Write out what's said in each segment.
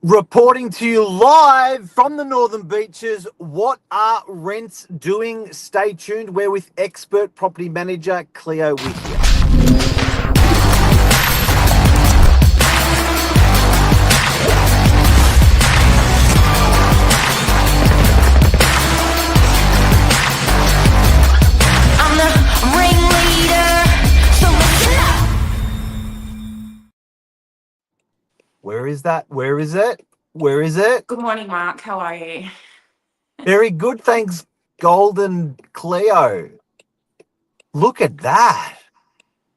Reporting to you live from the Northern Beaches. What are rents doing? Stay tuned. We're with expert property manager Cleo with you. I'm the ringleader, so listen up. Where is that? Where is it? Where is it? Good morning, Mark. How are you? Very good, thanks, Golden Cleo. Look at that.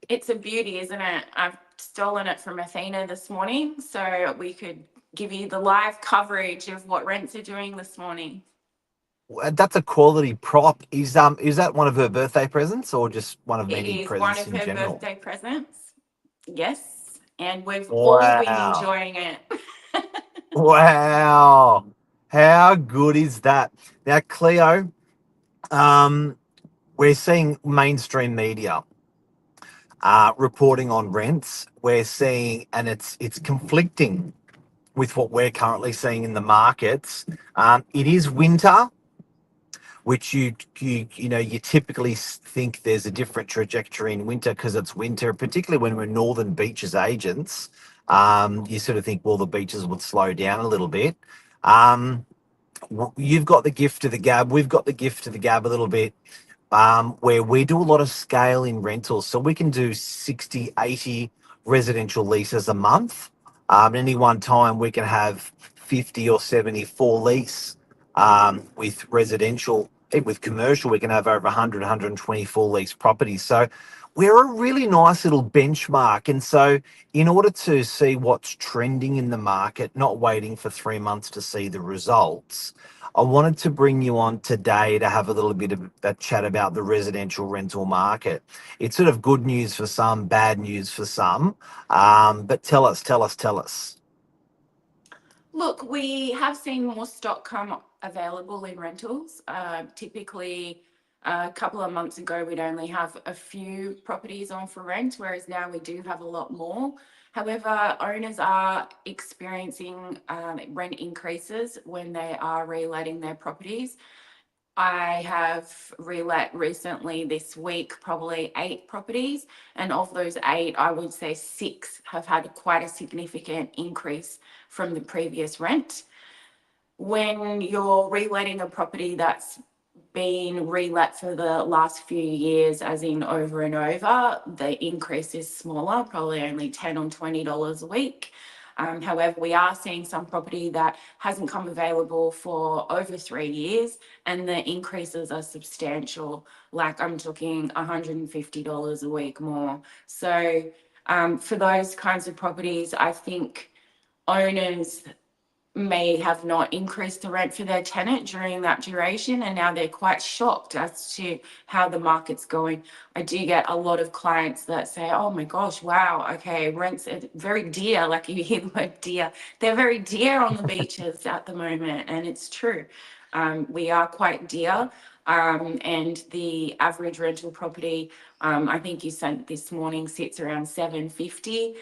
It's a beauty, isn't it? I've stolen it from Athena this morning so we could give you the live coverage of what rents are doing this morning. That's a quality prop. Is that one of her birthday presents or just one of It many is one presents of in her general? birthday presents. Yes. And we've all been Wow. enjoying it. Wow. How good is that? Now, Cleo, we're seeing mainstream media reporting on rents. We're seeing, and it's conflicting with what we're currently seeing in the markets. It is winter, which you typically think there's a different trajectory in winter because it's winter, particularly when we're Northern Beaches agents. You sort of think, well, the beaches would slow down a little bit. Um, you've got the gift of the gab. We've got the gift of the gab a little bit, where we do a lot of scale in rentals. So we can do 60, 80 residential leases a month. At any one time, we can have 50 or 70 full lease with residential. With commercial, we can have over 100, 120 full lease properties. So we're a really nice little benchmark. And so, in order to see what's trending in the market, not waiting for 3 months to see the results, I wanted to bring you on today to have a little bit of a chat about the residential rental market. It's sort of good news for some, bad news for some. But tell us. Look, we have seen more stock come available in rentals. Typically, a couple of months ago, we'd only have a few properties on for rent, whereas now we do have a lot more. However, owners are experiencing rent increases when they are reletting their properties. I have relet recently this week, probably 8 properties. And of those 8, I would say 6 have had quite a significant increase from the previous rent. When you're reletting a property that's been relet for the last few years, as in over and over, the increase is smaller, probably only $10 or $20 a week. However, we are seeing some property that hasn't come available for over 3 years, and the increases are substantial. Like I'm talking $150 a week more. So for those kinds of properties, I think owners may have not increased the rent for their tenant during that duration, and now they're quite shocked as to how the market's going. I do get a lot of clients that say, oh my gosh, wow, okay, rents are very dear. Like you hear the word dear, they're very dear on the beaches at the moment, and it's true. We are quite dear. And the average rental property, I think you sent this morning, sits around 750.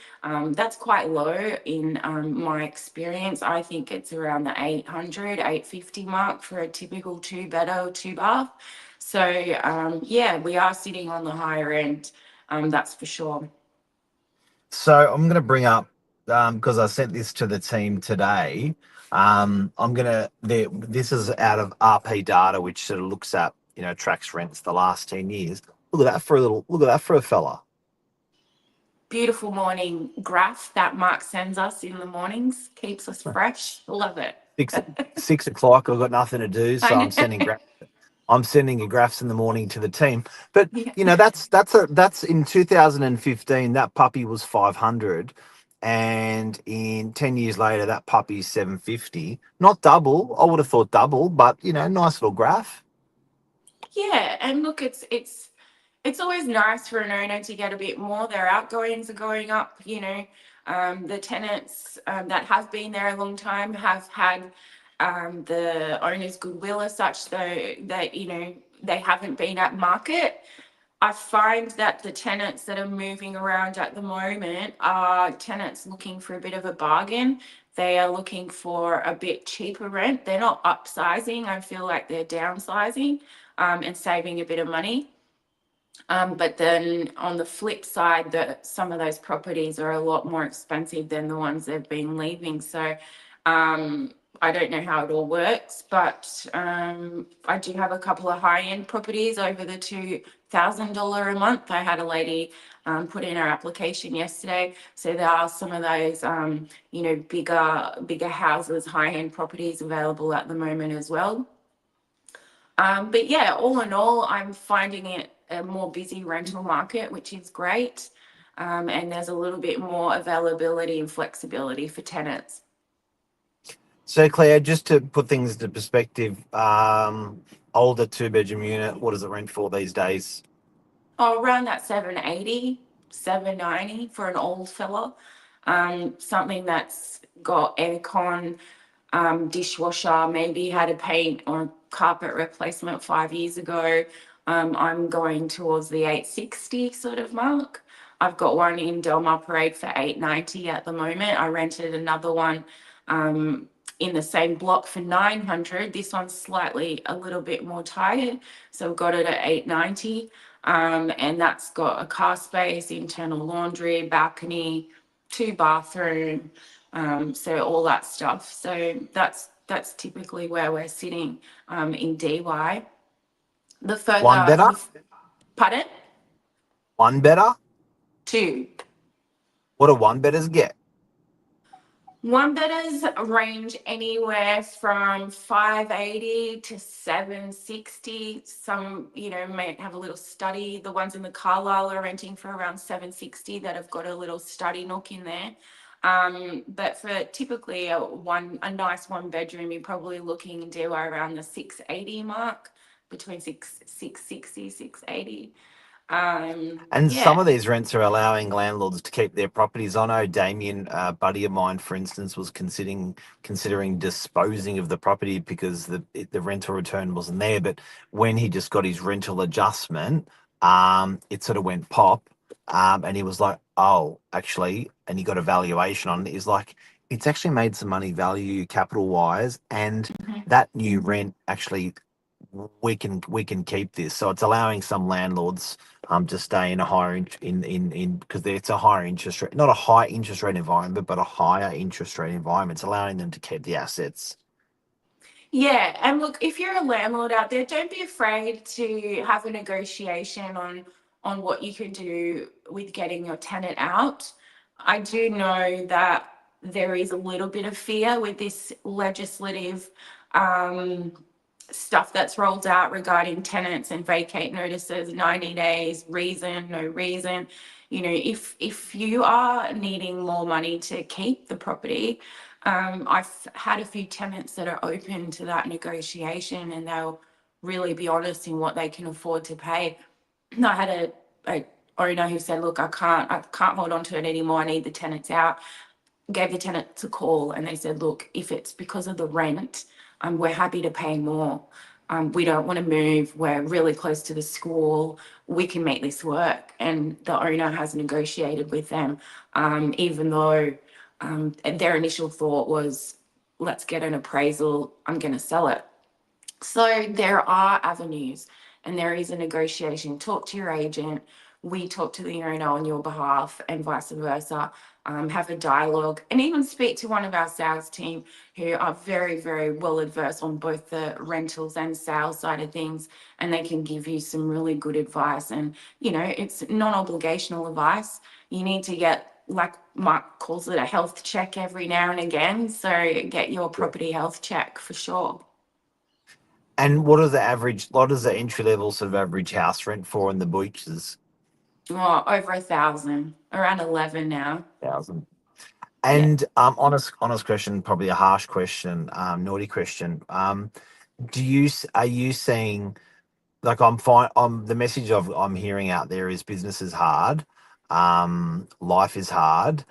That's quite low in my experience. I think it's around the 800, 850 mark for a typical 2-bedder or 2-bath. So yeah, we are sitting on the higher end, that's for sure. So I'm going to bring up, because I sent this to the team today. This is out of RP data, which sort of looks at, tracks rents the last 10 years. Look at that for a fella. Beautiful morning graph that Mark sends us in the mornings, keeps us fresh. Love it. 6 o'clock. I've got nothing to do, so I'm sending you graphs in the morning to the team. But Yeah. that's in 2015. That puppy was 500, and in 10 years later, that puppy's 750. Not double. I would have thought double, but nice little graph. Yeah, and look, it's always nice for an owner to get a bit more. Their outgoings are going up. The tenants that have been there a long time have had the owner's goodwill as such, though that they haven't been at market. I find that the tenants that are moving around at the moment are tenants looking for a bit of a bargain. they are looking for a bit cheaper rent. They're not upsizing. I feel like they're downsizing and saving a bit of money. But then on the flip side, some of those properties are a lot more expensive than the ones they've been leaving. So I don't know how it all works, but I do have a couple of high-end properties over the $2,000 a month. I had a lady put in her application yesterday. So there are some of those, bigger houses, high-end properties available at the moment as well. But yeah, all in all, I'm finding it a more busy rental market, which is great. And there's a little bit more availability and flexibility for tenants. So, Claire, just to put things into perspective, older 2-bedroom unit, what does it rent for these days? Oh, around that 780, 790 for an old fella. Something that's got aircon, dishwasher, maybe had a paint or carpet replacement 5 years ago. I'm going towards the 860 sort of mark. I've got one in Delmar Parade for 890 at the moment. I rented another one in the same block for 900. This one's slightly a little bit more tired, so I've got it at 890. And that's got a car space, internal laundry, balcony, 2 bathroom, so all that stuff. So that's typically where we're sitting in DY. The further, One better? pardon? One better? 2. What do one betters get? One betters range anywhere from 580 to 760. Some, may have a little study. The ones in the Carlisle are renting for around 760 that have got a little study nook in there. But for typically a nice 1 bedroom, you're probably looking to do around the 680 mark, between 660, 680. And some of these rents are allowing landlords to keep their properties. I know Damien, a buddy of mine, for instance, was considering disposing of the property because the rental return wasn't there. But when he just got his rental adjustment, it sort of went pop, and he was like, "Oh, actually," and he got a valuation on it. He's like, "It's actually made some money value capital wise, and that new rent actually." We can keep this, so it's allowing some landlords to stay in a higher in because it's a higher interest rate, not a high interest rate environment, but a higher interest rate environment. It's allowing them to keep the assets. Yeah, and look, if you're a landlord out there, don't be afraid to have a negotiation on what you can do with getting your tenant out. I do know that there is a little bit of fear with this legislative stuff that's rolled out regarding tenants and vacate notices, 90 days, reason, no reason. If you are needing more money to keep the property, I've had a few tenants that are open to that negotiation, and they'll really be honest in what they can afford to pay. I had a owner who said, "Look, I can't hold on to it anymore. I need the tenants out." Gave the tenants a call, and they said, "Look, if it's because of the rent, we're happy to pay more. We don't want to move. We're really close to the school. We can make this work." And the owner has negotiated with them, even though their initial thought was, "Let's get an appraisal. I'm going to sell it." So there are avenues, and there is a negotiation. Talk to your agent. We talk to the owner on your behalf, and vice versa. Have a dialogue, and even speak to one of our sales team who are very, very well adversed on both the rentals and sales side of things, and they can give you some really good advice. And it's non-obligational advice. You need to get, like Mark calls it, a health check every now and again. So get your property health check for sure. And what is the entry level sort of average house rent for in the beaches? Oh, over 1,000, around 11 now. 1,000. Yeah. And honest question, probably a harsh question, naughty question. Are you seeing, like, I'm fine? The message I'm hearing out there is business is hard, life is hard,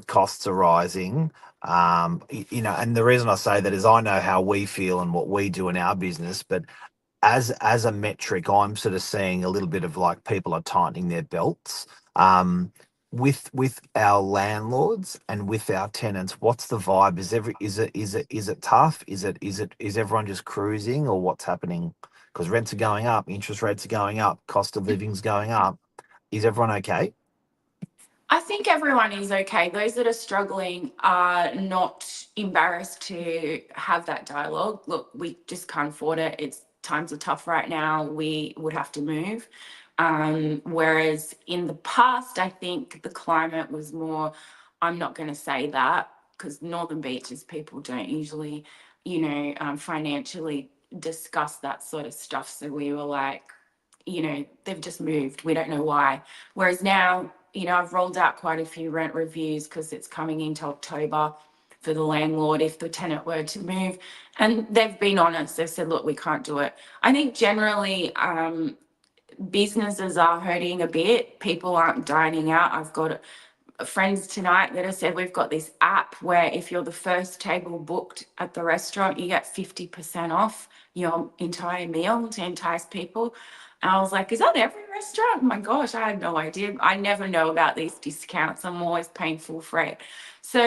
costs are rising. And the reason I say that is I know how we feel and what we do in our business, but as a metric, I'm sort of seeing a little bit of like people are tightening their belts. with our landlords and with our tenants, what's the vibe? Is it tough? Is everyone just cruising, or what's happening? Because rents are going up, interest rates are going up, cost of living's going up. Is everyone okay? I think everyone is okay. Those that are struggling are not embarrassed to have that dialogue. Look, we just can't afford it. It's times are tough right now. We would have to move. Whereas in the past, I think the climate was more, I'm not going to say that because Northern Beaches people don't usually, financially discuss that sort of stuff. So we were like, they've just moved. We don't know why. Whereas now, I've rolled out quite a few rent reviews because it's coming into October for the landlord if the tenant were to move. And they've been honest. They've said, look, we can't do it. I think generally businesses are hurting a bit. People aren't dining out. I've got friends tonight that have said we've got this app where if you're the first table booked at the restaurant, you get 50% off your entire meal to entice people. And I was like, is that every restaurant? Oh my gosh, I had no idea. I never know about these discounts. I'm always paying full freight. So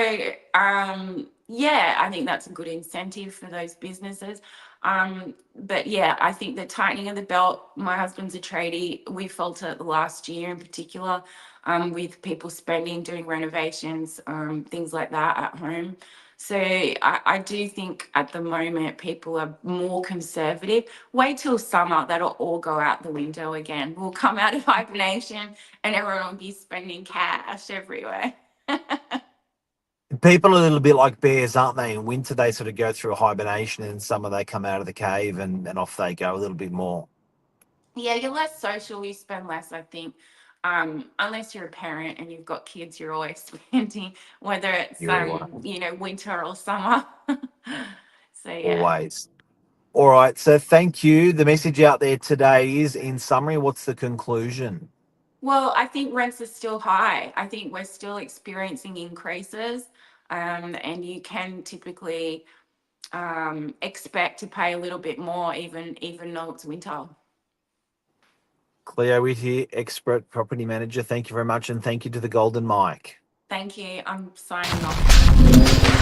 yeah, I think that's a good incentive for those businesses. But yeah, I think the tightening of the belt, my husband's a tradie. We felt it last year in particular, with people spending, doing renovations, things like that at home. So I do think at the moment people are more conservative. Wait till summer, that'll all go out the window again. We'll come out of hibernation and everyone will be spending cash everywhere. People are a little bit like bears, aren't they? In winter, they sort of go through a hibernation, and in summer they come out of the cave and off they go a little bit more. Yeah, you're less social, you spend less, I think. Unless you're a parent and you've got kids, you're always spending, whether it's You're right. winter or summer. So yeah. Always. All right. So thank you. The message out there today is, in summary, what's the conclusion? Well, I think rents are still high. I think we're still experiencing increases, and you can typically expect to pay a little bit more, even though it's winter. Cleo with here, expert property manager. Thank you very much, and thank you to the Golden Mike. Thank you. I'm signing off.